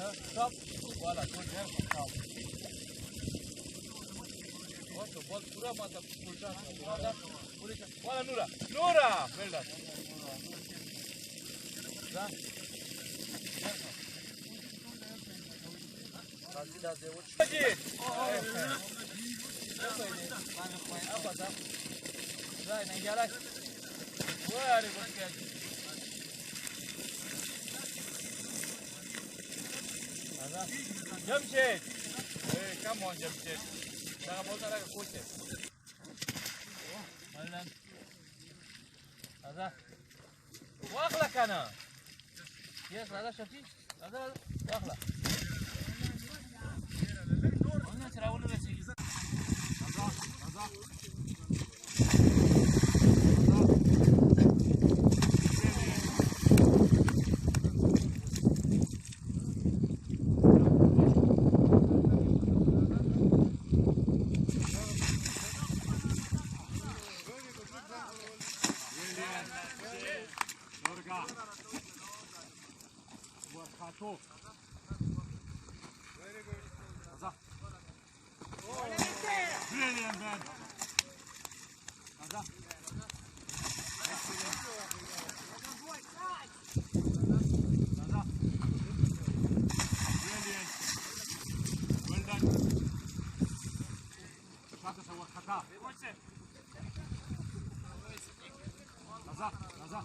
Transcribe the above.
Stop. Voilà, good help. Stop. What the ball? Pura mata pulsa. Voilà, Nura. Nura. Well done. Da. Partida de 8. Apa da? Dai, ne gel. Very good catch. Jamshed. Hey, come on, Jamshed. Jangan bola lagi coach. Malan. Ada. Wakla kana. Yes, ada Shafi. Ada wakla. Ona تراول رسي. Ada. Khato. Very good. Brilliant, man. Excellent. Brilliant. Well done. Shaka sawa khata. Raza.